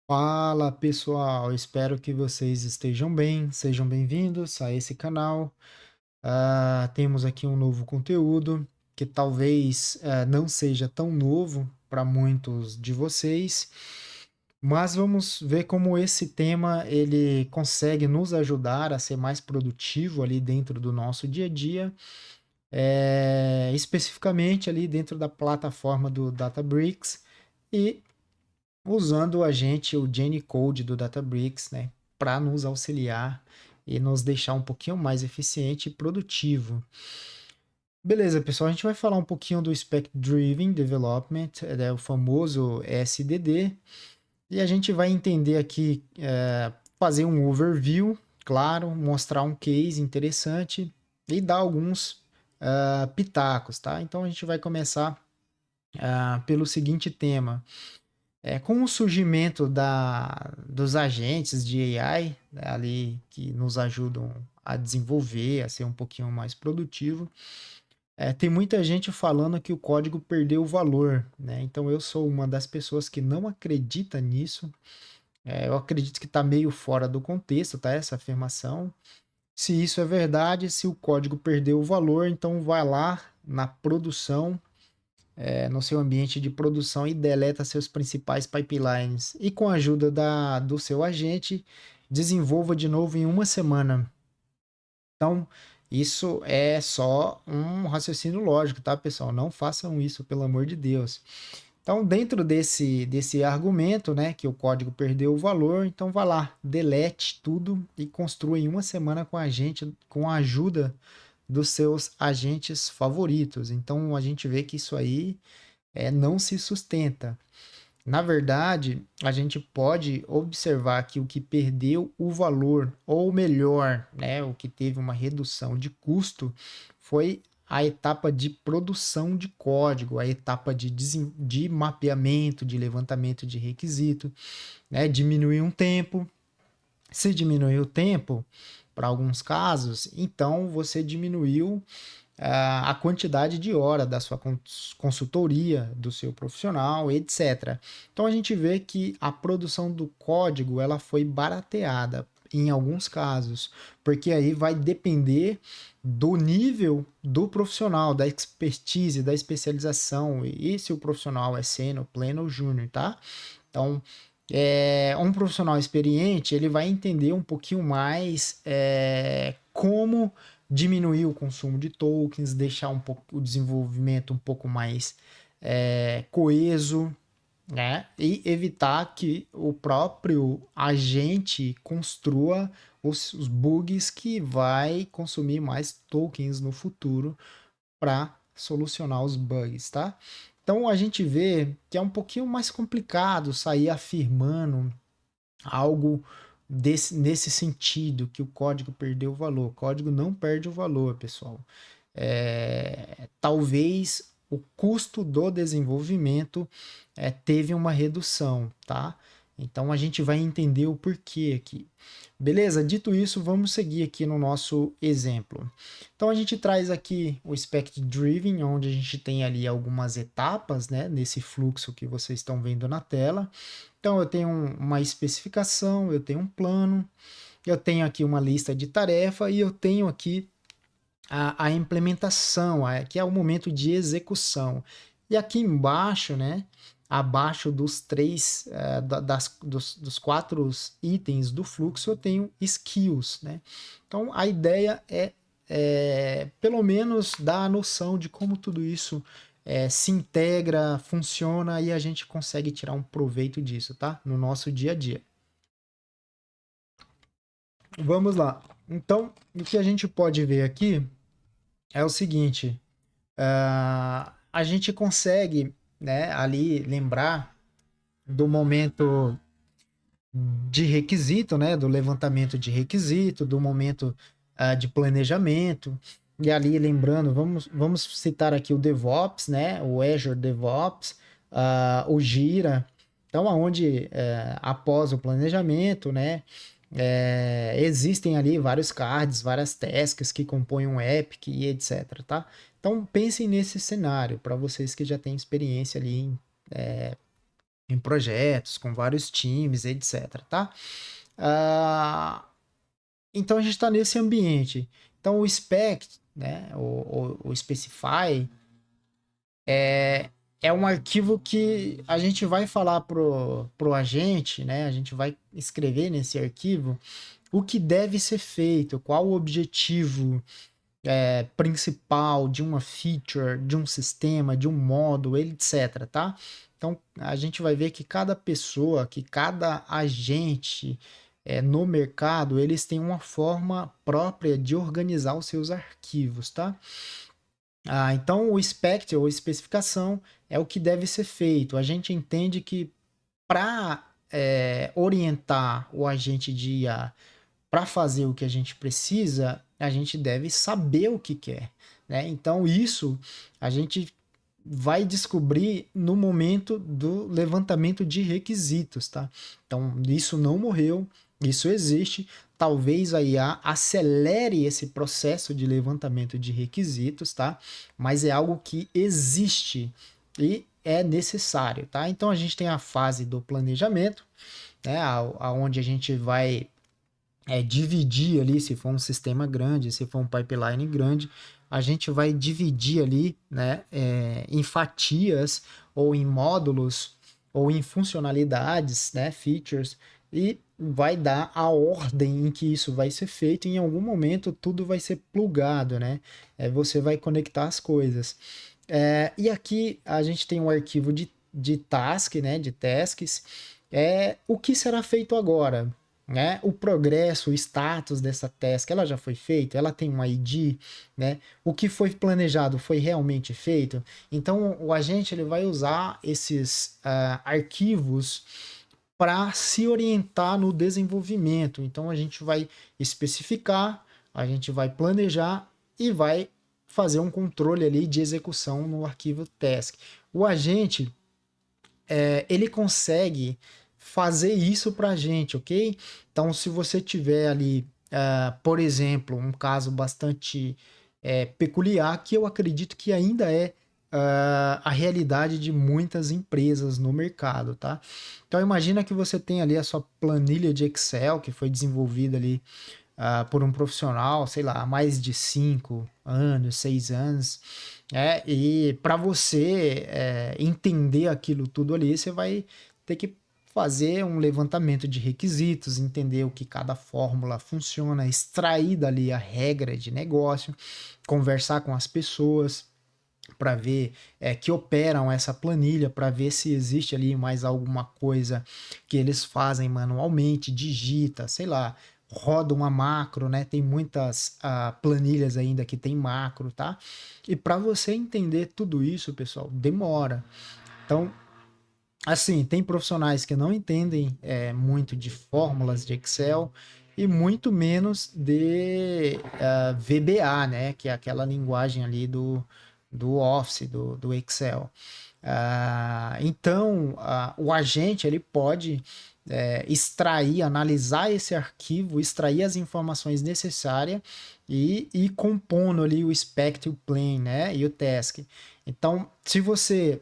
Fala pessoal, espero que vocês estejam bem, sejam bem-vindos a esse canal. Temos aqui um novo conteúdo que talvez não seja tão novo para muitos de vocês, mas vamos ver como esse tema ele consegue nos ajudar a ser mais produtivo ali dentro do nosso dia a dia, especificamente ali dentro da plataforma do Databricks e usando a gente, o Gene Code do Databricks, né, para nos auxiliar e nos deixar um pouquinho mais eficiente e produtivo. Beleza, pessoal, a gente vai falar um pouquinho do Spec Driven Development, o famoso SDD, e a gente vai entender aqui, fazer um overview, claro, mostrar um case interessante e dar alguns pitacos, tá? Então a gente vai começar pelo seguinte tema. Com o surgimento dos agentes de AI, né, ali que nos ajudam a desenvolver, a ser um pouquinho mais produtivo, tem muita gente falando que o código perdeu o valor, né? Então eu sou uma das pessoas que não acredita nisso. Eu acredito que está meio fora do contexto, tá? Essa afirmação. Se isso é verdade, se o código perdeu o valor, então vai lá na produção, no seu ambiente de produção e deleta seus principais pipelines. E com a ajuda do seu agente, desenvolva de novo em uma semana. Então, isso é só um raciocínio lógico, tá, pessoal? Não façam isso, pelo amor de Deus. Então, dentro desse argumento, né, que o código perdeu o valor, então vá lá, delete tudo e construa em uma semana com a gente, com a ajuda dos seus agentes favoritos. Então, a gente vê que isso aí não se sustenta. Na verdade, a gente pode observar que o que perdeu o valor, ou melhor, né, o que teve uma redução de custo, foi a etapa de produção de código, a etapa de mapeamento, de levantamento de requisito, né, diminuir um tempo. Se diminuir o tempo, para alguns casos, então você diminuiu a quantidade de hora da sua consultoria, do seu profissional, etc. Então a gente vê que a produção do código ela foi barateada em alguns casos, porque aí vai depender do nível do profissional, da expertise, da especialização e se o profissional é sênior, pleno ou júnior, tá? Então, um profissional experiente ele vai entender um pouquinho mais como diminuir o consumo de tokens, deixar um pouco o desenvolvimento um pouco mais coeso, né? E evitar que o próprio agente construa os bugs que vai consumir mais tokens no futuro para solucionar os bugs, tá? Então a gente vê que é um pouquinho mais complicado sair afirmando algo nesse sentido, que o código perdeu o valor. O código não perde o valor, pessoal. Talvez o custo do desenvolvimento teve uma redução, tá? Então a gente vai entender o porquê aqui. Beleza? Dito isso, vamos seguir aqui no nosso exemplo. Então a gente traz aqui o Spec Driven, onde a gente tem ali algumas etapas, né, nesse fluxo que vocês estão vendo na tela. Então eu tenho uma especificação, eu tenho um plano, eu tenho aqui uma lista de tarefa e eu tenho aqui a implementação, que é o momento de execução. E aqui embaixo, né, abaixo dos três, dos quatro itens do fluxo, eu tenho skills, né? Então a ideia é pelo menos dar a noção de como tudo isso se integra, funciona e a gente consegue tirar um proveito disso, tá? No nosso dia a dia. Vamos lá. Então, o que a gente pode ver aqui é o seguinte: a gente consegue, né, ali lembrar do momento de requisito, né, do levantamento de requisito, do momento de planejamento. E ali, lembrando, vamos citar aqui o DevOps, né, o Azure DevOps, o Gira. Então, aonde após o planejamento, né, existem ali vários cards, várias tasks que compõem um Epic e etc, tá? Então, pensem nesse cenário para vocês que já têm experiência ali em projetos, com vários times, etc, tá? Ah, então a gente está nesse ambiente. Então o spec, né, o specify é um arquivo que a gente vai falar pro agente, né? A gente vai escrever nesse arquivo o que deve ser feito, qual o objetivo principal de uma feature, de um sistema, de um módulo, etc, tá? Então a gente vai ver que cada pessoa, que cada agente no mercado, eles têm uma forma própria de organizar os seus arquivos, tá? Então o spec ou especificação é o que deve ser feito. A gente entende que para orientar o agente de IA para fazer o que a gente precisa, a gente deve saber o que quer, né? Então isso a gente vai descobrir no momento do levantamento de requisitos, tá? Então isso não morreu, isso existe. Talvez a IA acelere esse processo de levantamento de requisitos, tá? Mas é algo que existe e é necessário, tá? Então a gente tem a fase do planejamento, né? Aonde a gente vai dividir ali, se for um sistema grande, se for um pipeline grande, a gente vai dividir ali, né, em fatias ou em módulos ou em funcionalidades, né, features, e vai dar a ordem em que isso vai ser feito. E em algum momento tudo vai ser plugado, né? Você vai conectar as coisas. E aqui a gente tem um arquivo de task, né, de tasks. O que será feito agora? Né? O progresso, o status dessa task, ela já foi feita? Ela tem um ID? Né? O que foi planejado foi realmente feito? Então, o agente ele vai usar esses arquivos para se orientar no desenvolvimento. Então, a gente vai especificar, a gente vai planejar e vai fazer um controle ali de execução no arquivo task. O agente ele consegue fazer isso para a gente, ok? Então, se você tiver ali, por exemplo, um caso bastante peculiar, que eu acredito que ainda é a realidade de muitas empresas no mercado, tá? Então, imagina que você tem ali a sua planilha de Excel que foi desenvolvida ali por um profissional, sei lá, há mais de 5 anos, 6 anos, e para você entender aquilo tudo ali, você vai ter que fazer um levantamento de requisitos, entender o que cada fórmula funciona, extrair dali a regra de negócio, conversar com as pessoas para ver que operam essa planilha, para ver se existe ali mais alguma coisa que eles fazem manualmente, digita, sei lá, roda uma macro, né? Tem muitas planilhas ainda que tem macro, tá? E para você entender tudo isso, pessoal, demora. Então, assim, tem profissionais que não entendem muito de fórmulas de Excel e muito menos de VBA, né? Que é aquela linguagem ali do Office, do Excel. Então, o agente ele pode extrair, analisar esse arquivo, extrair as informações necessárias e ir compondo ali o spec, o plan, né? E o task. Então, se você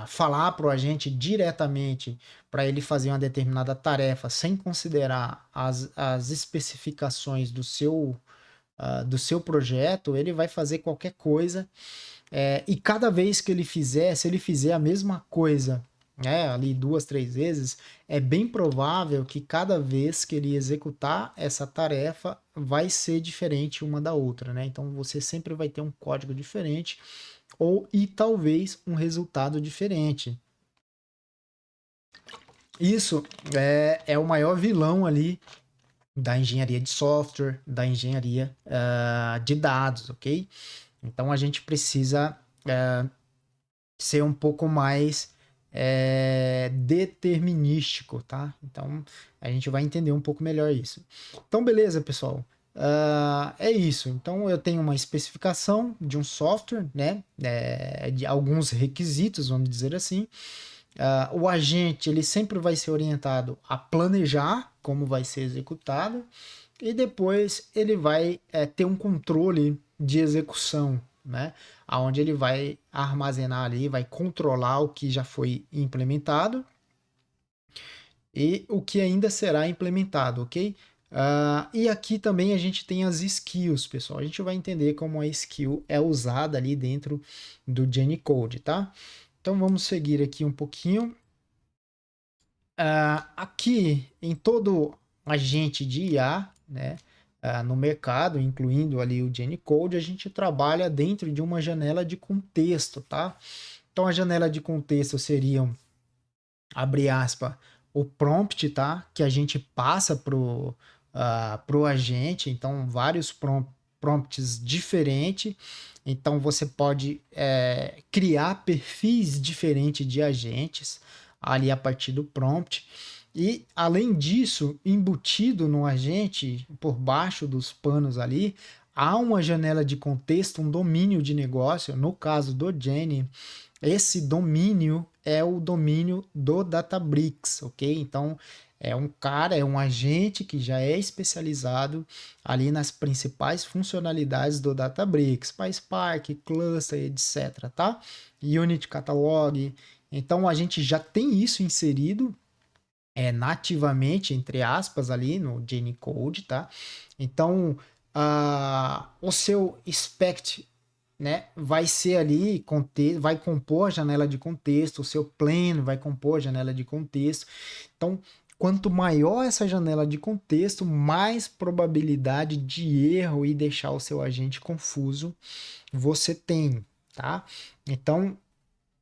falar para o agente diretamente para ele fazer uma determinada tarefa sem considerar as especificações do seu projeto, ele vai fazer qualquer coisa. E cada vez que ele fizer, se ele fizer a mesma coisa, né, ali 2, 3 vezes, é bem provável que cada vez que ele executar essa tarefa vai ser diferente uma da outra, né? Então você sempre vai ter um código diferente e talvez um resultado diferente. Isso é o maior vilão ali da engenharia de software, da engenharia de dados, ok? Então a gente precisa ser um pouco mais determinístico, tá? Então a gente vai entender um pouco melhor isso. Então, beleza, pessoal. É isso. Então eu tenho uma especificação de um software, né? De alguns requisitos, vamos dizer assim. O agente ele sempre vai ser orientado a planejar como vai ser executado e depois ele vai ter um controle de execução, né? Onde ele vai armazenar ali, vai controlar o que já foi implementado e o que ainda será implementado, ok? E aqui também a gente tem as skills, pessoal. A gente vai entender como a skill é usada ali dentro do Genicode, tá? Então vamos seguir aqui um pouquinho. Aqui em todo agente de IA, né, no mercado, incluindo ali o Genicode, a gente trabalha dentro de uma janela de contexto, tá? Então a janela de contexto seriam, abre aspas, o prompt, tá? Que a gente passa pro agente, então vários prompts diferentes. Então você pode criar perfis diferentes de agentes ali a partir do prompt. E além disso, embutido no agente, por baixo dos panos ali, há uma janela de contexto, um domínio de negócio. No caso do Genie, esse domínio é o domínio do Databricks, ok? Então, é um agente que já é especializado ali nas principais funcionalidades do Databricks, PySpark, Cluster, etc, tá? Unit Catalog. Então, a gente já tem isso inserido nativamente, entre aspas, ali no Genicode, tá? Então, o seu spec, né, vai ser ali, vai compor a janela de contexto, o seu pleno vai compor a janela de contexto. Então, quanto maior essa janela de contexto, mais probabilidade de erro e deixar o seu agente confuso você tem, tá? Então,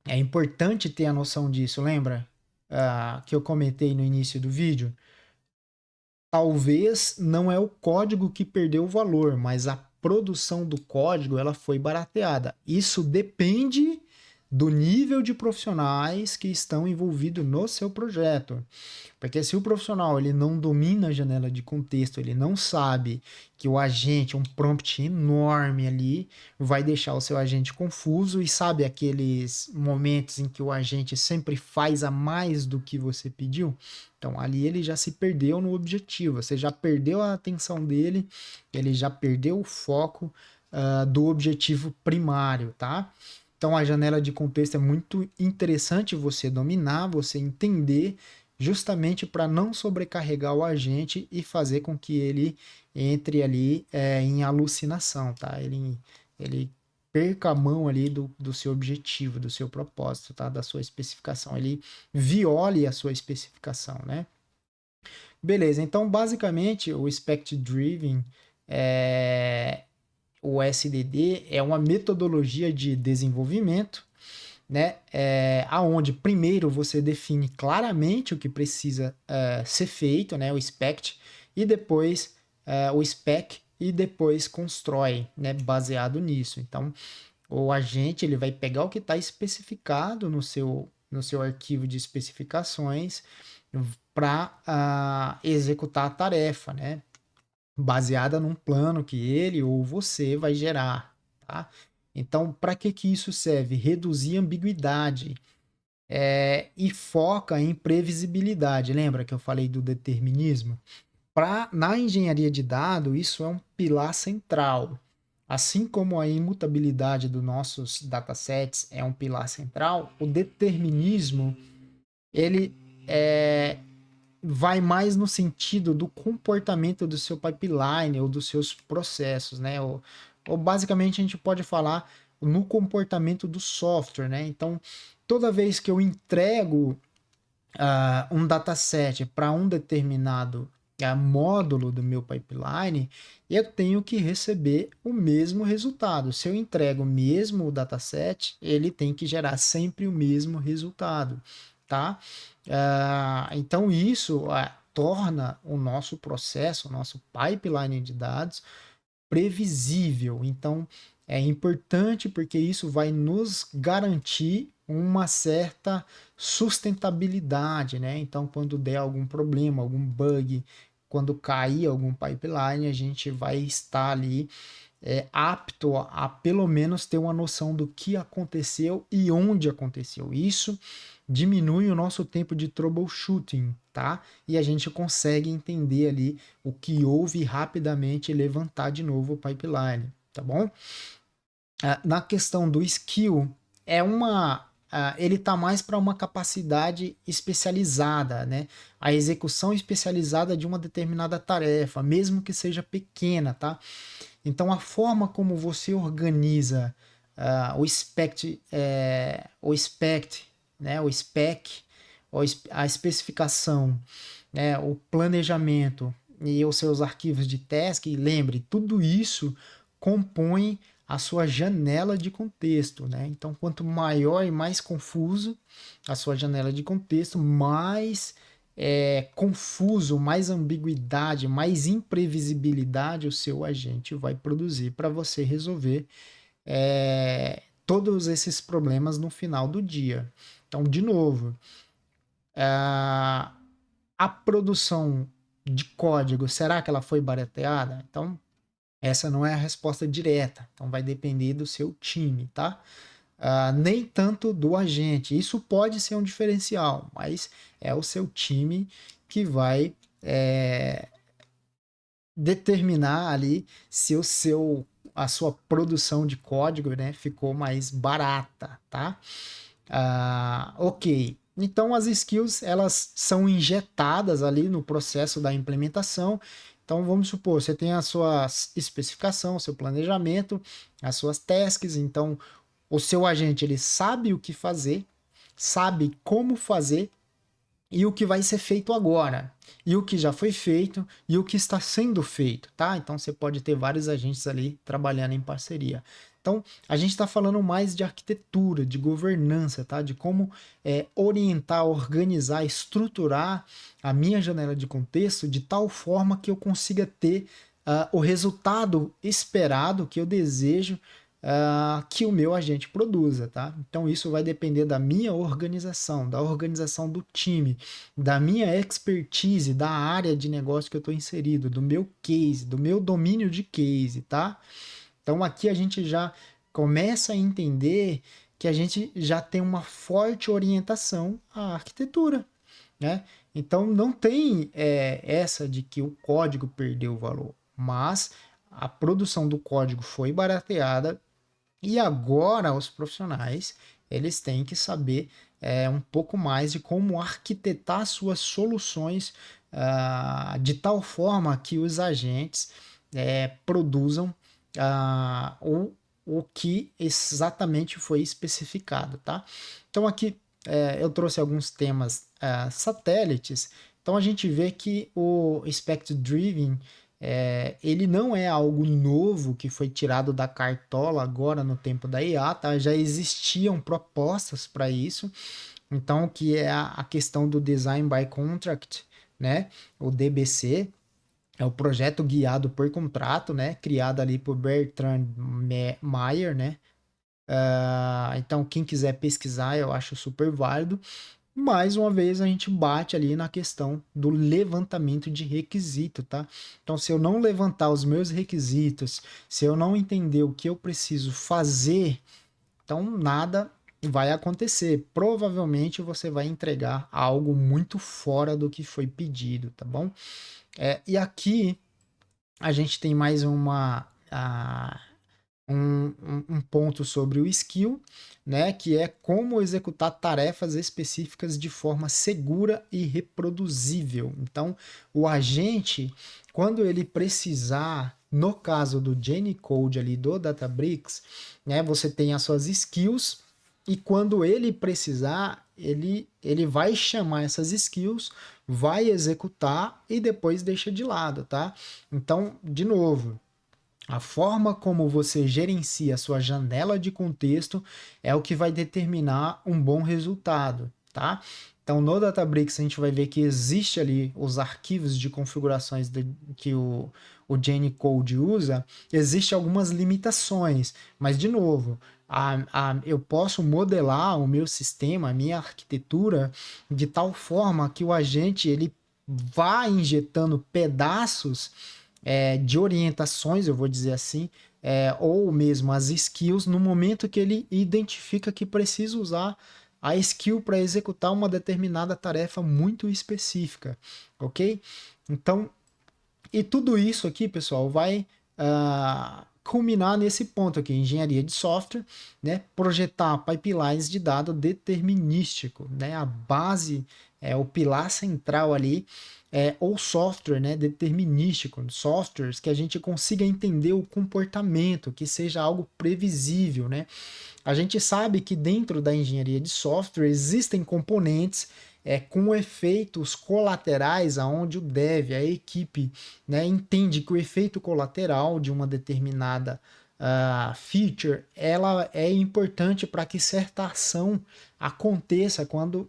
é importante ter a noção disso, lembra? Que eu comentei no início do vídeo. Talvez não é o código que perdeu o valor, mas a produção do código ela foi barateada. Isso depende do nível de profissionais que estão envolvidos no seu projeto. Porque se o profissional ele não domina a janela de contexto, ele não sabe que o agente, um prompt enorme ali, vai deixar o seu agente confuso e sabe aqueles momentos em que o agente sempre faz a mais do que você pediu? Então ali ele já se perdeu no objetivo, você já perdeu a atenção dele, ele já perdeu o foco do objetivo primário, tá? Então a janela de contexto é muito interessante você dominar, você entender, justamente para não sobrecarregar o agente e fazer com que ele entre ali em alucinação, tá? Ele perca a mão ali do seu objetivo, do seu propósito, tá? Da sua especificação, ele viole a sua especificação, né? Beleza, então basicamente o Spec Driven o SDD é uma metodologia de desenvolvimento, né? Aonde primeiro você define claramente o que precisa ser feito, né? O spec, e depois o spec e depois constrói, né? Baseado nisso. Então, o agente ele vai pegar o que está especificado no seu arquivo de especificações para executar a tarefa, né? Baseada num plano que ele ou você vai gerar, tá? Então, para que isso serve? Reduzir a ambiguidade e foca em previsibilidade. Lembra que eu falei do determinismo? Na engenharia de dados, isso é um pilar central. Assim como a imutabilidade dos nossos datasets é um pilar central, o determinismo ele vai mais no sentido do comportamento do seu pipeline ou dos seus processos, né? Ou basicamente a gente pode falar no comportamento do software, né? Então, toda vez que eu entrego um dataset para um determinado módulo do meu pipeline, eu tenho que receber o mesmo resultado. Se eu entrego o mesmo dataset, ele tem que gerar sempre o mesmo resultado, tá? Então isso torna o nosso processo, o nosso pipeline de dados previsível. Então, é importante porque isso vai nos garantir uma certa sustentabilidade, né? Então, quando der algum problema, algum bug, quando cair algum pipeline, a gente vai estar ali apto a pelo menos ter uma noção do que aconteceu e onde aconteceu. Isso diminui o nosso tempo de troubleshooting, tá? E a gente consegue entender ali o que houve rapidamente e levantar de novo o pipeline, tá bom? Na questão do skill, é uma, ele está mais para uma capacidade especializada, né? A execução especializada de uma determinada tarefa, mesmo que seja pequena, tá? Então, a forma como você organiza o spec, né? O spec, a especificação, né? O planejamento e os seus arquivos de task, e lembre, tudo isso compõe a sua janela de contexto, né? Então, quanto maior e mais confuso a sua janela de contexto, mais confuso, mais ambiguidade, mais imprevisibilidade o seu agente vai produzir para você resolver todos esses problemas no final do dia. Então, de novo, a produção de código, será que ela foi barateada? Então, essa não é a resposta direta. Então, vai depender do seu time, tá? Nem tanto do agente. Isso pode ser um diferencial, mas é o seu time que vai determinar ali se a sua produção de código, né, ficou mais barata, tá? Ok. Então as skills elas são injetadas ali no processo da implementação. Então vamos supor, você tem a sua especificação, o seu planejamento, as suas tasks. Então o seu agente ele sabe o que fazer, sabe como fazer e o que vai ser feito agora, e o que já foi feito e o que está sendo feito, tá? Então você pode ter vários agentes ali trabalhando em parceria. Então a gente está falando mais de arquitetura, de governança, tá? De como orientar, organizar, estruturar a minha janela de contexto de tal forma que eu consiga ter o resultado esperado que eu desejo que o meu agente produza, tá? Então isso vai depender da minha organização, da organização do time, da minha expertise, da área de negócio que eu estou inserido, do meu case, do meu domínio de case, tá? Então aqui a gente já começa a entender que a gente já tem uma forte orientação à arquitetura, né? Então não tem essa de que o código perdeu o valor, mas a produção do código foi barateada e agora os profissionais eles têm que saber um pouco mais de como arquitetar suas soluções de tal forma que os agentes produzam o que exatamente foi especificado, tá? Então aqui eu trouxe alguns temas satélites. Então a gente vê que o Spectre Driven ele não é algo novo que foi tirado da cartola agora no tempo da IA, tá? Já existiam propostas para isso. Então, que é a questão do Design by Contract, né? O DBC, é o projeto guiado por contrato, né? Criado ali por Bertrand Meyer, né? Então, quem quiser pesquisar, eu acho super válido. Mais uma vez, a gente bate ali na questão do levantamento de requisito, tá? Então, se eu não levantar os meus requisitos, se eu não entender o que eu preciso fazer, então nada vai acontecer. Provavelmente você vai entregar algo muito fora do que foi pedido, tá bom? E aqui a gente tem mais um ponto sobre o skill, né, que é como executar tarefas específicas de forma segura e reproduzível. Então, o agente, quando ele precisar, no caso do Code ali do Databricks, né, você tem as suas skills e quando ele precisar, ele vai chamar essas skills, vai executar e depois deixa de lado, tá? Então, de novo, a forma como você gerencia a sua janela de contexto é o que vai determinar um bom resultado, tá? Então, no Databricks, a gente vai ver que existe ali os arquivos de configurações que o Code usa, existe algumas limitações, mas, de novo, eu posso modelar o meu sistema, a minha arquitetura, de tal forma que o agente ele vá injetando pedaços de orientações, eu vou dizer assim, ou mesmo as skills, no momento que ele identifica que precisa usar a skill para executar uma determinada tarefa muito específica, ok? Então, e tudo isso aqui, pessoal, vai culminar nesse ponto aqui, engenharia de software, né? Projetar pipelines de dado determinístico, né? A base, o pilar central ali ou software, né? Determinístico, softwares que a gente consiga entender o comportamento, que seja algo previsível, né? A gente sabe que dentro da engenharia de software existem componentes com efeitos colaterais, aonde o dev, a equipe, né, entende que o efeito colateral de uma determinada feature, ela é importante para que certa ação aconteça quando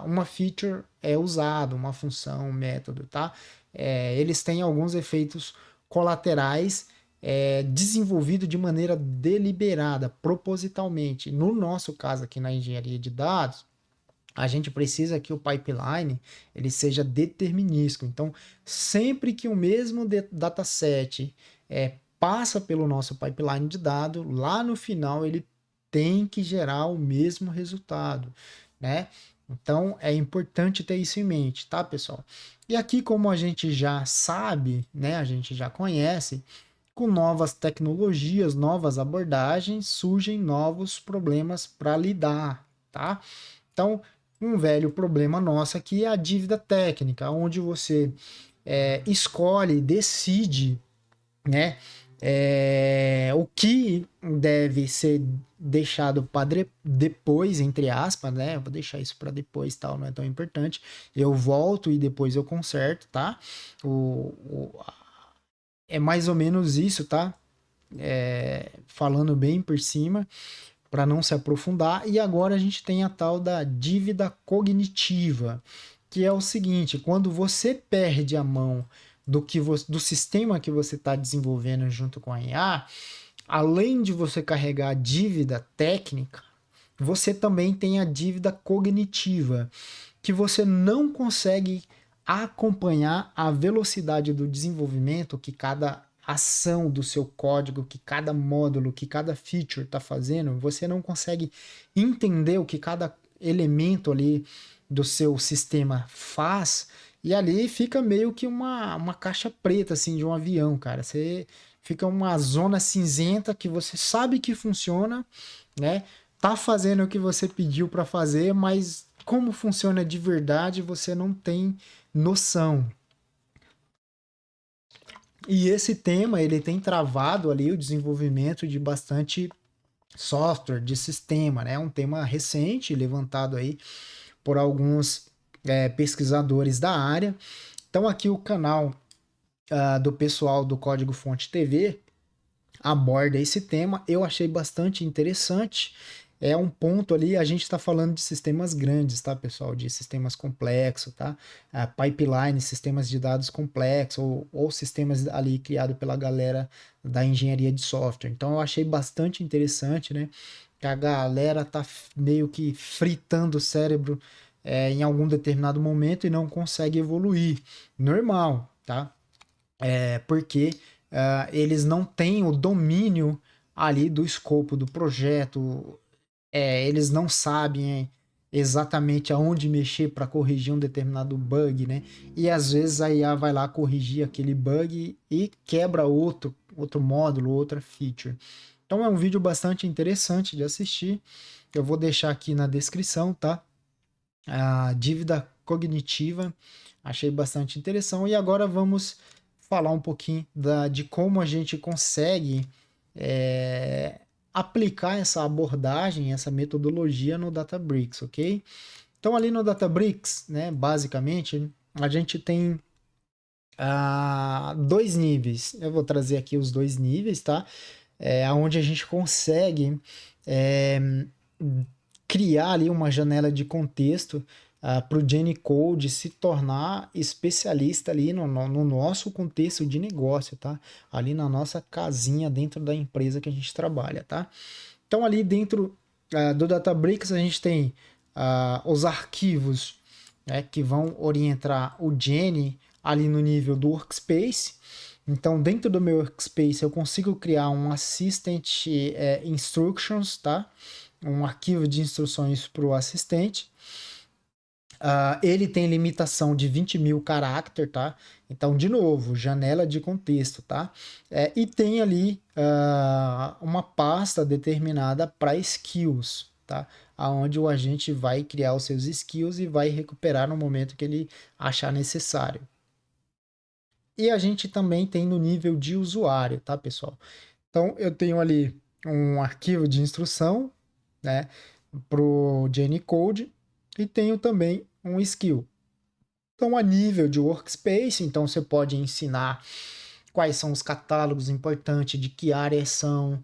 uma feature é usada, uma função, um método, tá? Eles têm alguns efeitos colaterais desenvolvido de maneira deliberada, propositalmente. No nosso caso aqui na engenharia de dados, a gente precisa que o pipeline ele seja determinístico. Então, sempre que o mesmo dataset passa pelo nosso pipeline de dados, lá no final ele tem que gerar o mesmo resultado, né? Então, é importante ter isso em mente, tá, pessoal? E aqui, como a gente já sabe, né, a gente já conhece, com novas tecnologias, novas abordagens, surgem novos problemas para lidar, tá? Então, um velho problema nosso aqui é a dívida técnica, onde você escolhe, decide, né, o que deve ser deixado para depois, entre aspas, né? Eu vou deixar isso para depois, tal, não é tão importante. Eu volto e depois eu conserto, tá? É mais ou menos isso, tá? Falando bem por cima, para não se aprofundar. E agora a gente tem a tal da dívida cognitiva, que é o seguinte: quando você perde a mão do sistema que você está desenvolvendo junto com a IA, além de você carregar a dívida técnica, você também tem a dívida cognitiva, que você não consegue acompanhar a velocidade do desenvolvimento que cada ação do seu código, que cada módulo, que cada feature está fazendo, você não consegue entender o que cada elemento ali do seu sistema faz, e ali fica meio que uma caixa preta assim de um avião, cara. Você fica uma zona cinzenta que você sabe que funciona, né? Tá fazendo o que você pediu para fazer, mas como funciona de verdade você não tem noção. E esse tema ele tem travado ali o desenvolvimento de bastante software, de sistema, né? É um tema recente, levantado aí por alguns pesquisadores da área. Então aqui o canal do pessoal do Código Fonte TV aborda esse tema. Eu achei bastante interessante. É um ponto ali, a gente está falando de sistemas grandes, tá, pessoal? De sistemas complexos, tá? Pipeline, sistemas de dados complexos, ou sistemas ali criados pela galera da engenharia de software. Então eu achei bastante interessante, né? Que a galera tá meio que fritando o cérebro em algum determinado momento e não consegue evoluir. Normal, tá? Porque eles não têm o domínio ali do escopo do projeto, eles não sabem exatamente aonde mexer para corrigir um determinado bug, né? E às vezes a IA vai lá corrigir aquele bug e quebra outro módulo, outra feature. Então é um vídeo bastante interessante de assistir. Eu vou deixar aqui na descrição, tá? A dívida cognitiva. Achei bastante interessante. E agora vamos falar um pouquinho de como a gente consegue aplicar essa abordagem, essa metodologia no Databricks, ok? Então ali no Databricks, né, basicamente, a gente tem dois níveis. Eu vou trazer aqui os dois níveis, tá? Onde a gente consegue criar ali uma janela de contexto para o Code se tornar especialista ali no nosso contexto de negócio, tá? Ali na nossa casinha dentro da empresa que a gente trabalha, tá? Então ali dentro do Databricks a gente tem os arquivos, né, que vão orientar o Jenny ali no nível do Workspace. Então dentro do meu Workspace eu consigo criar um Assistant Instructions, tá? Um arquivo de instruções para o assistente. Ele tem limitação de 20.000 caracteres, tá? Então, de novo, janela de contexto, tá? E tem ali uma pasta determinada para skills, tá? Onde o agente vai criar os seus skills e vai recuperar no momento que ele achar necessário. E a gente também tem no nível de usuário, tá, pessoal? Então, eu tenho ali um arquivo de instrução, né, pro Code e tenho também um skill. Então, a nível de workspace, então você pode ensinar quais são os catálogos importantes, de que áreas são,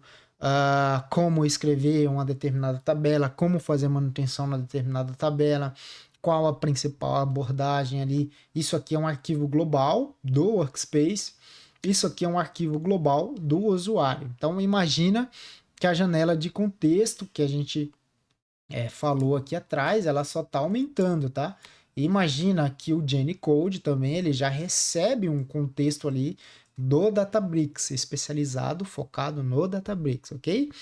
como escrever uma determinada tabela, como fazer manutenção na determinada tabela, qual a principal abordagem ali. Isso aqui é um arquivo global do workspace, isso aqui é um arquivo global do usuário. Então, imagina que a janela de contexto que a gente falou aqui atrás, ela só está aumentando, tá? E imagina que o Code também ele já recebe um contexto ali do Databricks, especializado, focado no Databricks, ok?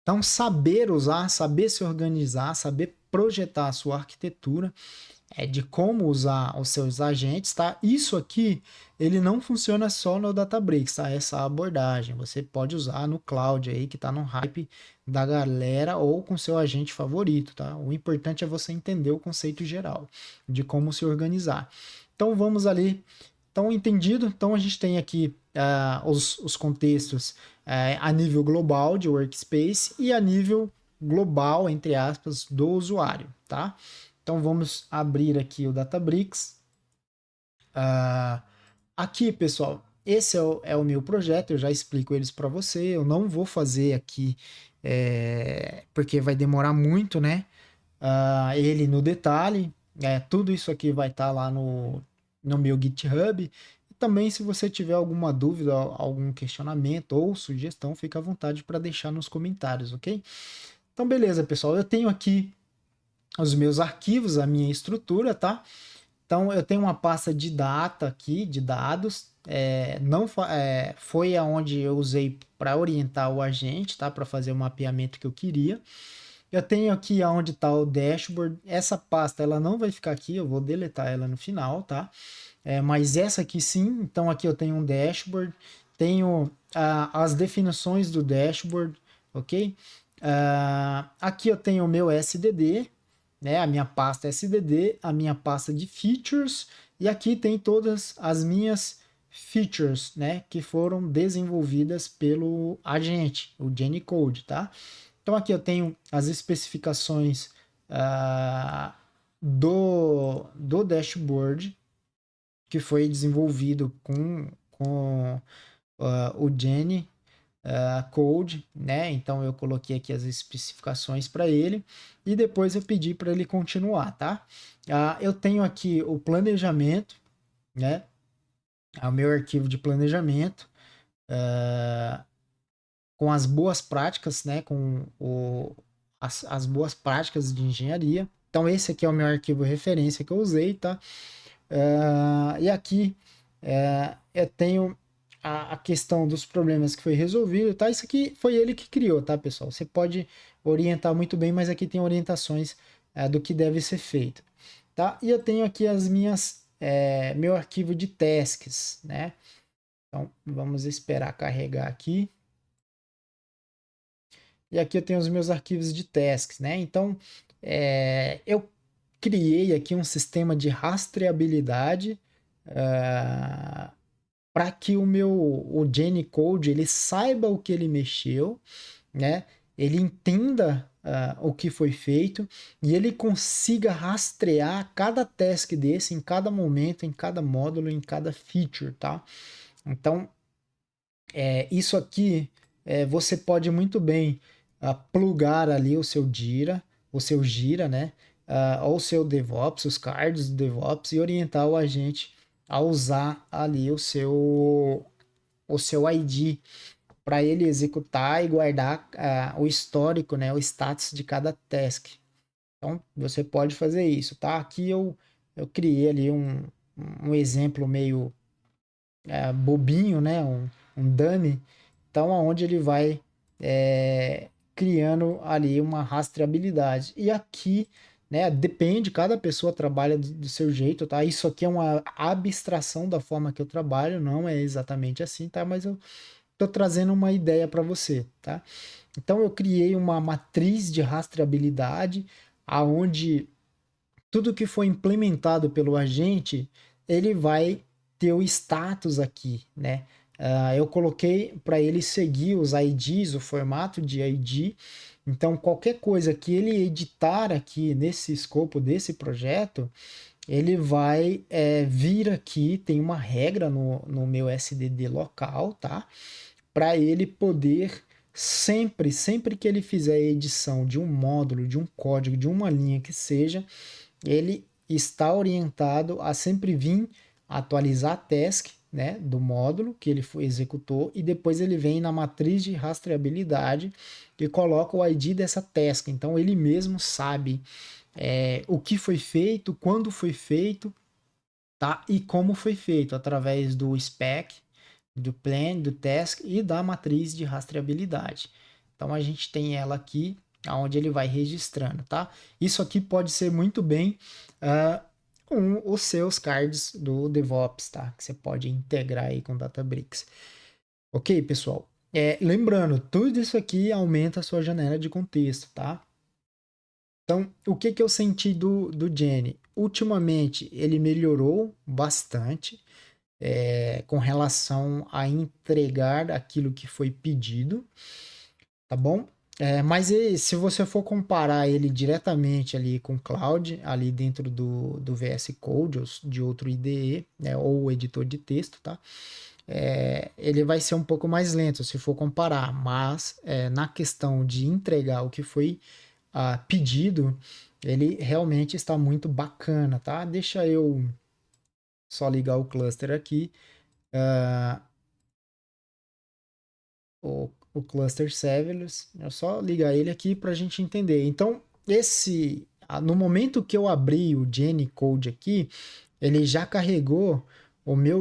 Então, saber usar, saber se organizar, saber projetar a sua arquitetura de como usar os seus agentes, tá? Isso aqui, ele não funciona só no Databricks, tá? Essa abordagem, você pode usar no cloud aí, que tá no hype da galera, ou com seu agente favorito, tá? O importante é você entender o conceito geral de como se organizar. Então, vamos ali. Então, entendido? Então, a gente tem aqui os contextos a nível global de workspace e a nível global, entre aspas, do usuário, tá? Então vamos abrir aqui o Databricks. Aqui, pessoal, esse é o meu projeto, eu já explico eles para você. Eu não vou fazer aqui porque vai demorar muito, né? Ele no detalhe. Tudo isso aqui vai estar lá no meu GitHub. E também, se você tiver alguma dúvida, algum questionamento ou sugestão, fica à vontade para deixar nos comentários, ok? Então, beleza, pessoal. Eu tenho aqui os meus arquivos, a minha estrutura, tá? Então, eu tenho uma pasta de data aqui, de dados. Não foi aonde eu usei para orientar o agente, tá? Para fazer o mapeamento que eu queria. Eu tenho aqui aonde está o dashboard. Essa pasta ela não vai ficar aqui, eu vou deletar ela no final, tá? Mas essa aqui sim. Então aqui eu tenho um dashboard, tenho as definições do dashboard, ok? Aqui eu tenho o meu SDD, né? A minha pasta SDD, a minha pasta de features e aqui tem todas as minhas features, né? Que foram desenvolvidas pelo agente, o Code, tá? Então aqui eu tenho as especificações do dashboard que foi desenvolvido com o Code, né? Então eu coloquei aqui as especificações para ele e depois eu pedi para ele continuar, tá? Eu tenho aqui o planejamento, né? O meu arquivo de planejamento com as boas práticas, né? Com as boas práticas de engenharia. Então esse aqui é o meu arquivo referência que eu usei, tá? E aqui eu tenho a questão dos problemas que foi resolvido, tá? Isso aqui foi ele que criou, tá, pessoal? Você pode orientar muito bem, mas aqui tem orientações do que deve ser feito, tá? E eu tenho aqui as minhas meu arquivo de tasks, né? Então vamos esperar carregar aqui. E aqui eu tenho os meus arquivos de tasks, né? Então eu criei aqui um sistema de rastreabilidade para que o Code ele saiba o que ele mexeu, né? Ele entenda o que foi feito e ele consiga rastrear cada task desse em cada momento, em cada módulo, em cada feature, tá? Então, isso aqui você pode muito bem plugar ali o seu Gira, né? Ou o seu DevOps, os cards do DevOps e orientar o agente a usar ali o seu ID para ele executar e guardar o histórico, né? O status de cada task. Então, você pode fazer isso, tá? Aqui eu criei ali um exemplo meio bobinho, né? Um dummy. Então, aonde ele vai criando ali uma rastreabilidade. E aqui né? Depende, cada pessoa trabalha do seu jeito, tá? Isso aqui é uma abstração da forma que eu trabalho, não é exatamente assim, tá? Mas eu tô trazendo uma ideia para você, tá? Então eu criei uma matriz de rastreabilidade aonde tudo que foi implementado pelo agente, ele vai ter o status aqui, né? Eu coloquei para ele seguir os IDs, o formato de ID. Então, qualquer coisa que ele editar aqui nesse escopo desse projeto, ele vai vir aqui, tem uma regra no meu SDD local, tá? Para ele poder sempre que ele fizer a edição de um módulo, de um código, de uma linha que seja, ele está orientado a sempre vir atualizar a task, né, do módulo que ele executou, e depois ele vem na matriz de rastreabilidade e coloca o ID dessa task. Então ele mesmo sabe o que foi feito, quando foi feito, tá? E como foi feito, através do spec, do plan, do task e da matriz de rastreabilidade. Então a gente tem ela aqui, onde ele vai registrando, tá? Isso aqui pode ser muito bem com os seus cards do DevOps, tá? Que você pode integrar aí com Databricks. Ok, pessoal? Lembrando, tudo isso aqui aumenta a sua janela de contexto, tá? Então, o que que eu senti do Jenny? Ultimamente, ele melhorou bastante com relação a entregar aquilo que foi pedido, tá bom? Mas se você for comparar ele diretamente ali com o Cloud, ali dentro do VS Code ou de outro IDE, né, ou editor de texto, tá? Ele vai ser um pouco mais lento se for comparar, mas na questão de entregar o que foi pedido, ele realmente está muito bacana, tá? Deixa eu só ligar o cluster aqui. O cluster serverless. É só ligar ele aqui para a gente entender. Então, no momento que eu abri o Jenny Code aqui, ele já carregou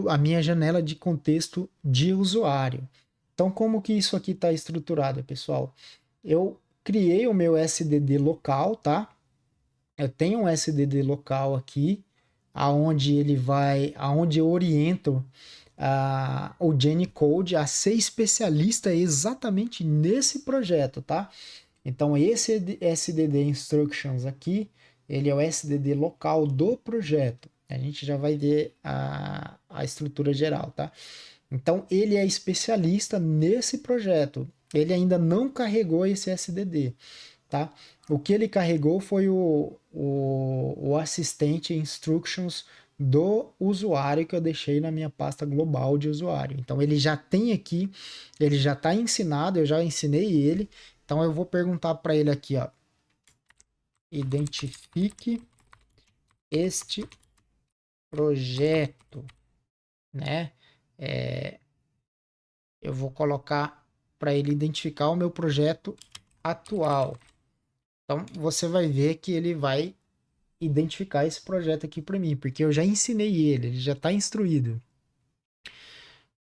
a minha janela de contexto de usuário. Então, como que isso aqui está estruturado, pessoal? Eu criei o meu SDD local, tá? Eu tenho um SDD local aqui, aonde eu oriento o Jenny Code a ser especialista exatamente nesse projeto, tá? Então esse SDD Instructions aqui, ele é o SDD local do projeto. A gente já vai ver a estrutura geral, tá? Então ele é especialista nesse projeto. Ele ainda não carregou esse SDD, tá? O que ele carregou foi o assistente instructions do usuário que eu deixei na minha pasta global de usuário. Então ele já tem aqui, ele já está ensinado, eu já ensinei ele. Então eu vou perguntar para ele aqui, ó, identifique este projeto, né? Eu vou colocar para ele identificar o meu projeto atual. Então você vai ver que ele vai identificar esse projeto aqui para mim, porque eu já ensinei ele já está instruído.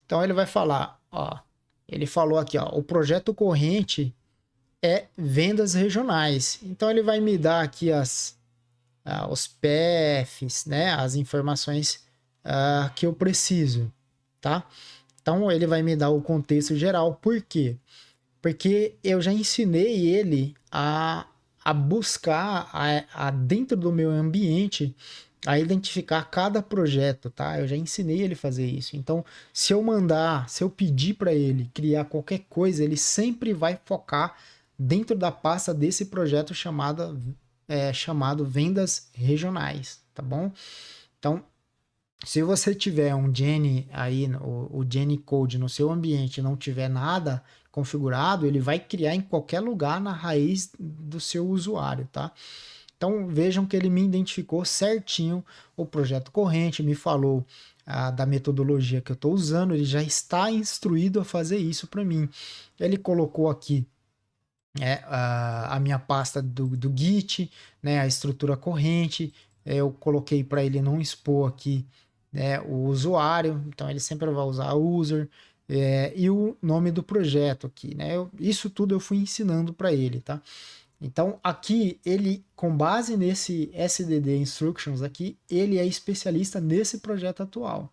Então ele vai falar, ó, ele falou aqui, ó, o projeto corrente é vendas regionais. Então ele vai me dar aqui os PFs, né, as informações que eu preciso, tá? Então ele vai me dar o contexto geral. Por quê? Porque eu já ensinei ele a buscar dentro do meu ambiente a identificar cada projeto, tá? Eu já ensinei ele a fazer isso. Então, se eu pedir para ele criar qualquer coisa, ele sempre vai focar dentro da pasta desse projeto chamado vendas regionais, tá bom? Então, se você tiver um Jenny aí, o Jenny Code no seu ambiente e não tiver nada configurado, ele vai criar em qualquer lugar na raiz do seu usuário, tá? Então vejam que ele me identificou certinho o projeto corrente, me falou da metodologia que eu estou usando, ele já está instruído a fazer isso para mim. Ele colocou aqui a minha pasta do Git, né, a estrutura corrente, eu coloquei para ele não expor aqui, né, o usuário, então ele sempre vai usar user, e o nome do projeto aqui, né? Isso tudo eu fui ensinando para ele, tá? Então, aqui, ele, com base nesse SDD Instructions aqui, ele é especialista nesse projeto atual.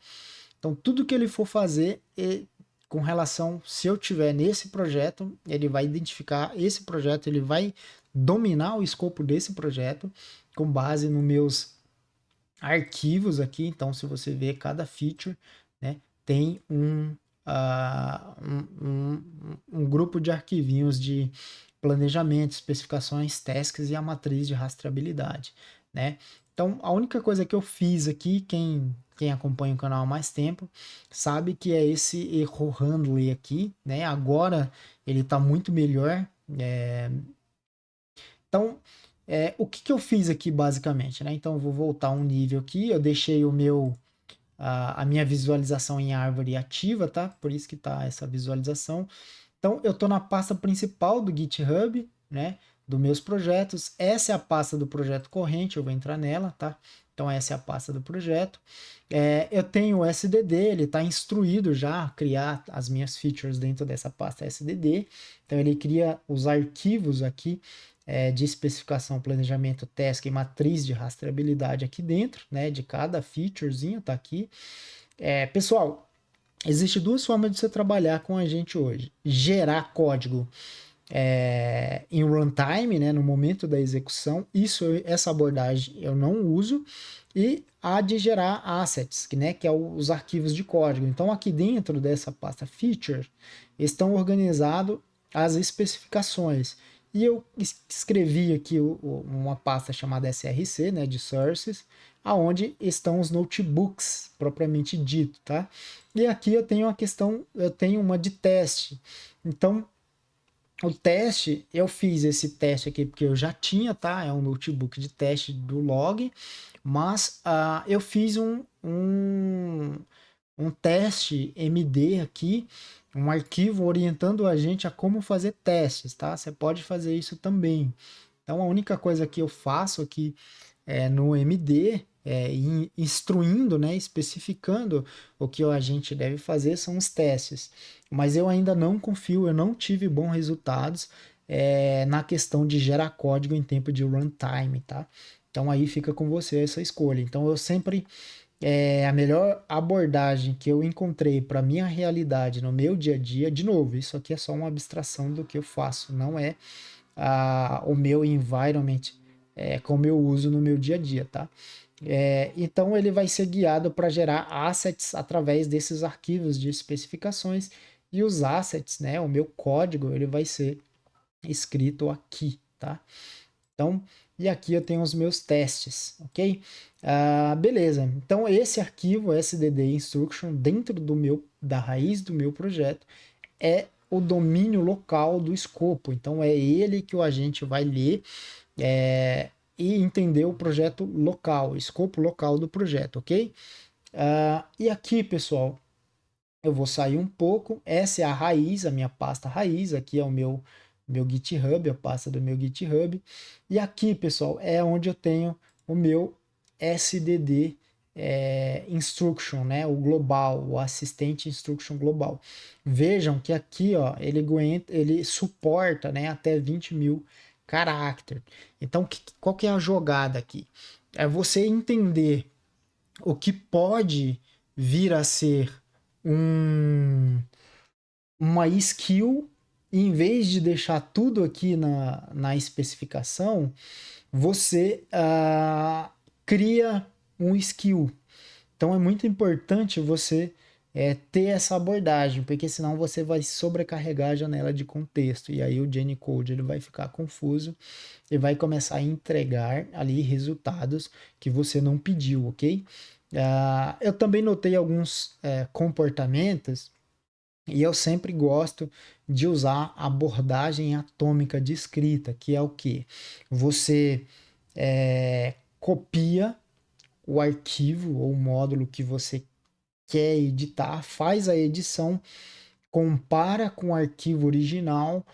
Então, tudo que ele for fazer com relação, se eu tiver nesse projeto, ele vai identificar esse projeto, ele vai dominar o escopo desse projeto com base nos meus arquivos aqui. Então, se você ver cada feature, né, tem um grupo de arquivinhos de planejamento, especificações, tasks e a matriz de rastreabilidade, né? Então, a única coisa que eu fiz aqui, quem acompanha o canal há mais tempo, sabe que é esse erro handling aqui, né? Agora ele está muito melhor. Então, o que eu fiz aqui basicamente, né? Então, eu vou voltar um nível aqui, eu deixei a minha visualização em árvore ativa, tá? Por isso que tá essa visualização. Então, eu estou na pasta principal do GitHub, né? Dos meus projetos. Essa é a pasta do projeto corrente, eu vou entrar nela, tá? Então, essa é a pasta do projeto. Eu tenho o SDD, ele está instruído já a criar as minhas features dentro dessa pasta SDD. Então, ele cria os arquivos aqui de especificação, planejamento, task e matriz de rastreabilidade aqui dentro, né? De cada featurezinho tá aqui. Pessoal, existe duas formas de você trabalhar com a gente hoje. Gerar código em runtime, né, no momento da execução. Essa abordagem eu não uso. E a de gerar assets, que é os arquivos de código. Então, aqui dentro dessa pasta feature, estão organizadas as especificações. E eu escrevi aqui uma pasta chamada src, né, de sources, aonde estão os notebooks propriamente dito, tá? E aqui eu tenho uma de teste. Então, o teste, eu fiz esse teste aqui porque eu já tinha, tá? É um notebook de teste do log, mas eu fiz um teste MD aqui, um arquivo orientando a gente a como fazer testes, tá? Você pode fazer isso também. Então, a única coisa que eu faço aqui no MD, instruindo, né, especificando o que a gente deve fazer são os testes. Mas eu ainda não confio, eu não tive bons resultados na questão de gerar código em tempo de runtime, tá? Então aí fica com você essa escolha. Então eu sempre a melhor abordagem que eu encontrei para minha realidade no meu dia a dia, de novo, isso aqui é só uma abstração do que eu faço, não é o meu environment como eu uso no meu dia a dia, tá? Então ele vai ser guiado para gerar assets através desses arquivos de especificações e os assets, né? O meu código ele vai ser escrito aqui, tá? Então, e aqui eu tenho os meus testes, ok? Beleza. Então esse arquivo SDD instruction dentro da raiz do meu projeto é o domínio local do escopo. Então é ele que o agente vai ler e entender o projeto local, o escopo local do projeto, ok? E aqui, pessoal, eu vou sair um pouco. Essa é a raiz, a minha pasta raiz. Aqui é o meu GitHub, a pasta do meu GitHub. E aqui, pessoal, é onde eu tenho o meu SDD instruction, né? O global, o assistente instruction global. Vejam que aqui, ó, ele suporta, né, até 20.000 caracteres. Então, qual que é a jogada aqui? É você entender o que pode vir a ser uma skill, e em vez de deixar tudo aqui na especificação, você cria um skill. Então é muito importante você ter essa abordagem, porque senão você vai sobrecarregar a janela de contexto e aí o Code ele vai ficar confuso e vai começar a entregar ali resultados que você não pediu, ok? Eu também notei alguns comportamentos e eu sempre gosto de usar a abordagem atômica de escrita, que é o que? Você copia o arquivo ou o módulo que você quer editar, faz a edição, compara com o arquivo original,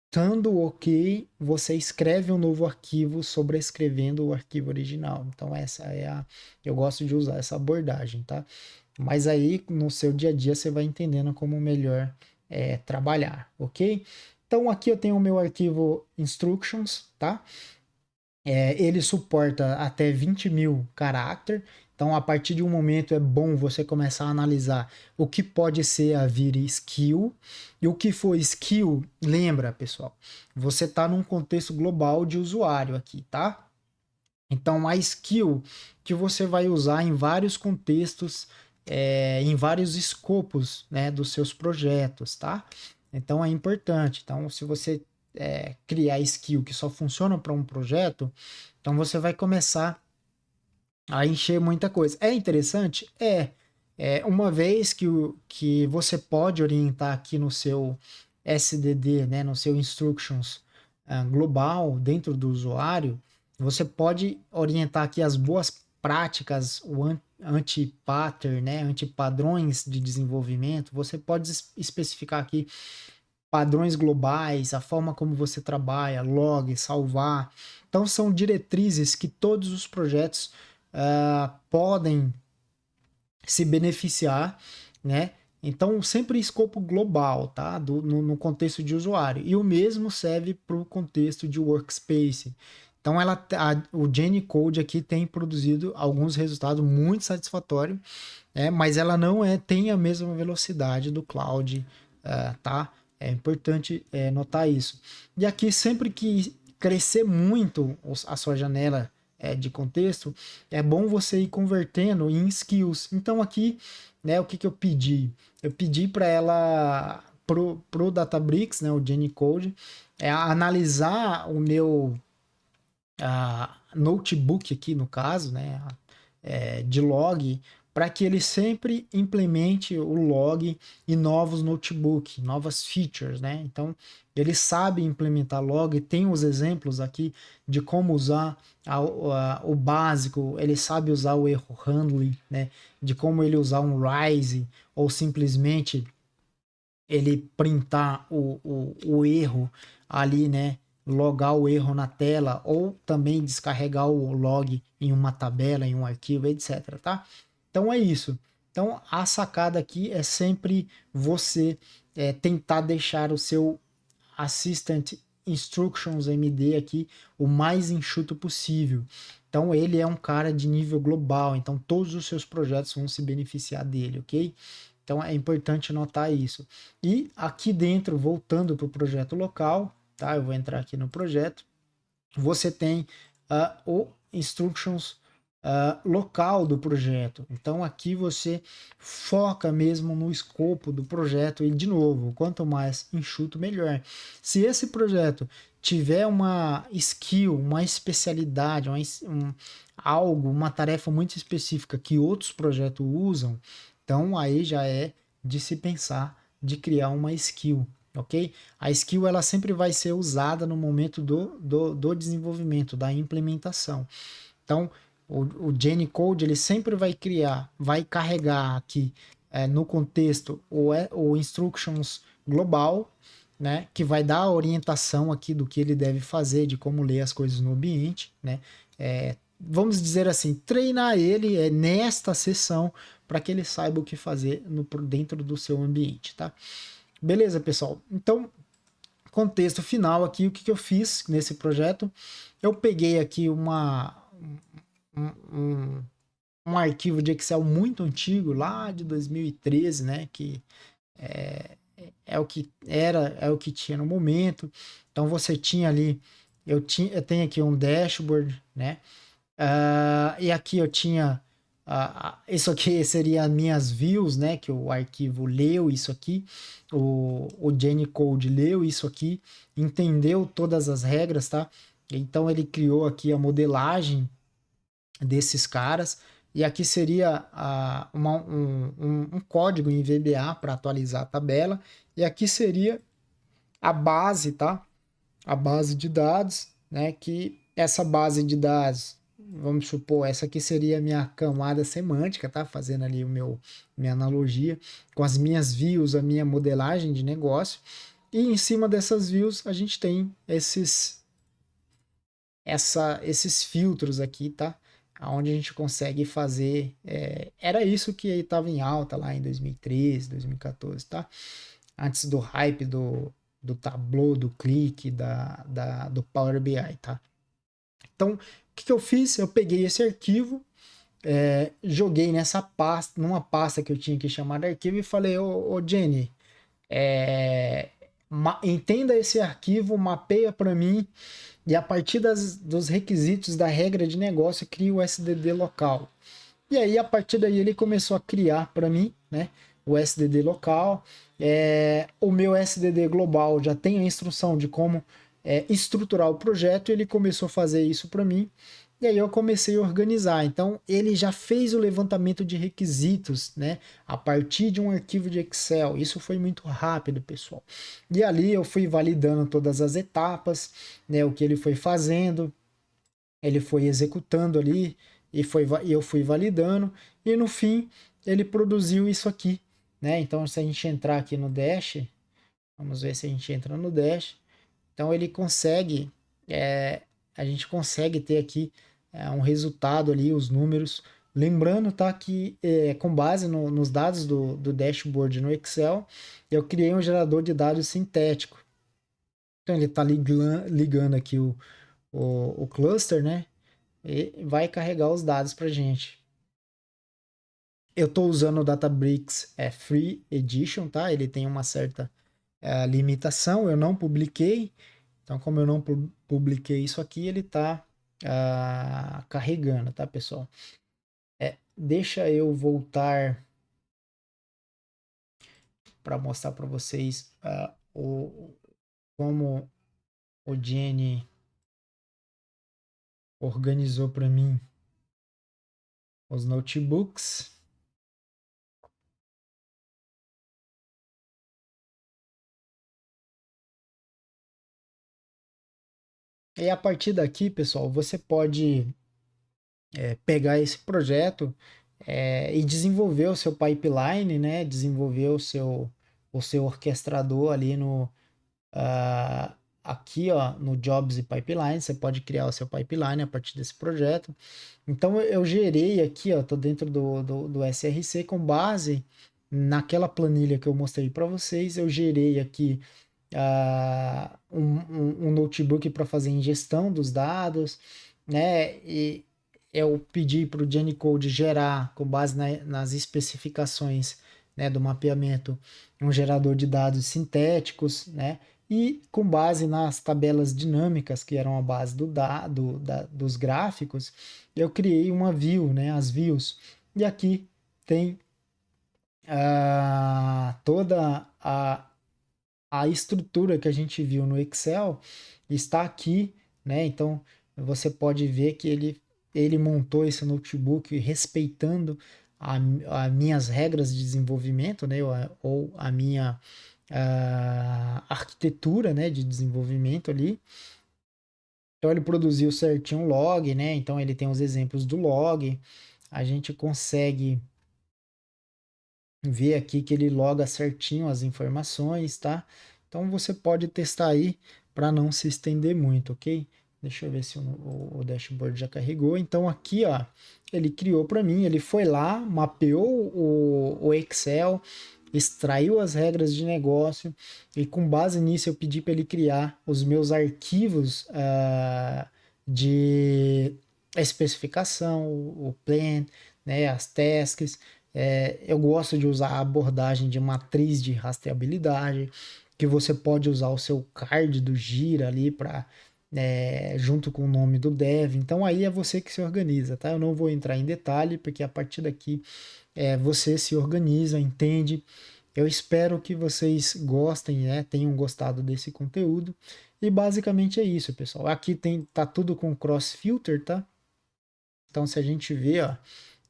estando ok, você escreve um novo arquivo sobrescrevendo o arquivo original. Então eu gosto de usar essa abordagem, tá? Mas aí no seu dia a dia você vai entendendo como melhor trabalhar, ok? Então aqui eu tenho o meu arquivo instructions, tá? Ele suporta até 20 mil caracteres. Então, a partir de um momento é bom você começar a analisar o que pode ser a vir skill. E o que for skill, lembra, pessoal, você está num contexto global de usuário aqui, tá? Então, a skill que você vai usar em vários contextos, em vários escopos, né, dos seus projetos, tá? Então, é importante. Então, se você criar skill que só funciona para um projeto, então você vai começar a encher muita coisa. É interessante? Uma vez que você pode orientar aqui no seu SDD, né, no seu instructions global dentro do usuário, você pode orientar aqui as boas práticas, o anti-pattern, né, anti-padrões de desenvolvimento. Você pode especificar aqui padrões globais, a forma como você trabalha, log, salvar. Então, são diretrizes que todos os projetos podem se beneficiar, né? Então, sempre escopo global, tá? No contexto de usuário. E o mesmo serve para o contexto de workspace. Então, o Code aqui tem produzido alguns resultados muito satisfatórios, né? Mas ela não tem a mesma velocidade do cloud, tá? É importante notar isso. E aqui, sempre que crescer muito a sua janela de contexto, é bom você ir convertendo em skills. Então aqui, né, o que eu pedi? Eu pedi para ela, pro Databricks, né, o Code, analisar o meu notebook aqui no caso, né, de log, para que ele sempre implemente o log em novos notebooks, novas features, né? Então, ele sabe implementar log, tem os exemplos aqui de como usar o básico, ele sabe usar o erro handling, né? De como ele usar um rise ou simplesmente ele printar o erro ali, né? Logar o erro na tela ou também descarregar o log em uma tabela, em um arquivo, etc, tá? Então é isso. Então a sacada aqui é sempre você tentar deixar o seu Assistant Instructions MD aqui o mais enxuto possível. Então ele é um cara de nível global, então todos os seus projetos vão se beneficiar dele, ok? Então é importante notar isso. E aqui dentro, voltando para o projeto local, tá? Eu vou entrar aqui no projeto. Você tem o Instructions local do projeto. Então aqui você foca mesmo no escopo do projeto e de novo, quanto mais enxuto, melhor. Se esse projeto tiver uma skill, uma especialidade, algo, uma tarefa muito específica que outros projetos usam, então aí já é de se pensar de criar uma skill, ok? A skill ela sempre vai ser usada no momento do desenvolvimento, da implementação. Então, o Code ele sempre vai carregar aqui no contexto o instructions global, né, que vai dar a orientação aqui do que ele deve fazer, de como ler as coisas no ambiente, né? Vamos dizer assim, treinar ele nesta sessão para que ele saiba o que fazer dentro do seu ambiente, tá? Beleza, pessoal? Então, contexto final aqui, o que eu fiz nesse projeto? Eu peguei aqui um, um arquivo de Excel muito antigo, lá de 2013, né? Que é o que era, é o que tinha no momento. Então você tinha ali, eu tenho aqui um dashboard, né? E aqui eu tinha isso aqui seria as minhas views, né? Que o arquivo leu isso aqui, o Code leu isso aqui, entendeu todas as regras, tá? Então ele criou aqui a modelagem desses caras. E aqui seria um código em VBA para atualizar a tabela. E aqui seria a base, tá? A base de dados, né? Que essa base de dados, vamos supor, essa aqui seria a minha camada semântica, tá? Fazendo ali minha analogia com as minhas views, a minha modelagem de negócio. E em cima dessas views a gente tem esses filtros aqui, tá? Onde a gente consegue fazer. Era isso que estava em alta lá em 2013, 2014, tá? Antes do hype do Tableau, do Click, do Power BI, tá? Então, o que eu fiz? Eu peguei esse arquivo, joguei numa pasta que eu tinha que chamar de arquivo e falei, ô Jenny, entenda esse arquivo, mapeia para mim e a partir dos requisitos da regra de negócio cria o SDD local. E aí, a partir daí, ele começou a criar para mim, né, o SDD local. O meu SDD global já tem a instrução de como estruturar o projeto, e ele começou a fazer isso para mim. E aí eu comecei a organizar. Então, ele já fez o levantamento de requisitos, né, a partir de um arquivo de Excel. Isso foi muito rápido, pessoal. E ali eu fui validando todas as etapas, né, o que ele foi fazendo, ele foi executando ali e eu fui validando, e no fim ele produziu isso aqui, né? Então, se a gente entrar aqui no Dash, vamos ver se a gente entra no Dash. Então ele consegue, a gente consegue ter aqui um resultado ali, os números. Lembrando, tá, que com base nos dados do dashboard no Excel, eu criei um gerador de dados sintético. Então ele está ligando aqui o cluster, né? E vai carregar os dados para gente. Eu estou usando o Databricks Free Edition, tá? Ele tem uma certa limitação, eu não publiquei. Então, como eu não publiquei isso aqui, ele está carregando, tá, pessoal? Deixa eu voltar para mostrar para vocês como o Jenny organizou para mim os notebooks. E a partir daqui, pessoal, você pode pegar esse projeto e desenvolver o seu pipeline, né? Desenvolver o seu orquestrador ali aqui, ó, no Jobs e Pipeline. Você pode criar o seu pipeline a partir desse projeto. Então eu gerei aqui, ó, tô dentro do SRC com base naquela planilha que eu mostrei para vocês. Eu gerei aqui um notebook para fazer ingestão dos dados, né? E eu pedi para o GenCode gerar, com base nas especificações, né, do mapeamento, um gerador de dados sintéticos, né? E com base nas tabelas dinâmicas, que eram a base dos gráficos, eu criei uma view, né? As views. E aqui tem toda a estrutura que a gente viu no Excel está aqui, né? Então você pode ver que ele montou esse notebook respeitando as minhas regras de desenvolvimento, né? Ou a minha arquitetura, né? De desenvolvimento ali. Então ele produziu certinho o log, né? Então ele tem os exemplos do log. A gente consegue ver aqui que ele loga certinho as informações, tá? Então você pode testar aí para não se estender muito, ok? Deixa eu ver se o dashboard já carregou. Então aqui, ó, ele criou para mim, ele foi lá, mapeou o Excel, extraiu as regras de negócio e com base nisso eu pedi para ele criar os meus arquivos de especificação, o plan, né, as tasks. Eu gosto de usar a abordagem de matriz de rastreabilidade, que você pode usar o seu card do Gira ali para junto com o nome do dev. Então aí é você que se organiza, tá? Eu não vou entrar em detalhe, porque a partir daqui você se organiza, entende. Eu espero que vocês gostem, né? Tenham gostado desse conteúdo. E basicamente é isso, pessoal. Aqui tá tudo com cross filter, tá? Então se a gente vê, ó,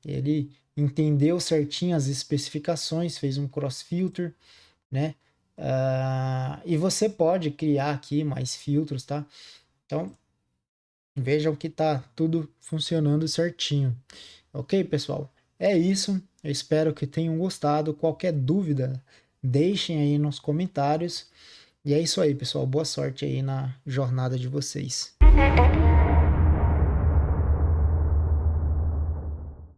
ele entendeu certinho as especificações, fez um cross filter, né? E você pode criar aqui mais filtros, tá? Então vejam que tá tudo funcionando certinho. Ok, pessoal? É isso. Eu espero que tenham gostado. Qualquer dúvida, deixem aí nos comentários. E é isso aí, pessoal. Boa sorte aí na jornada de vocês.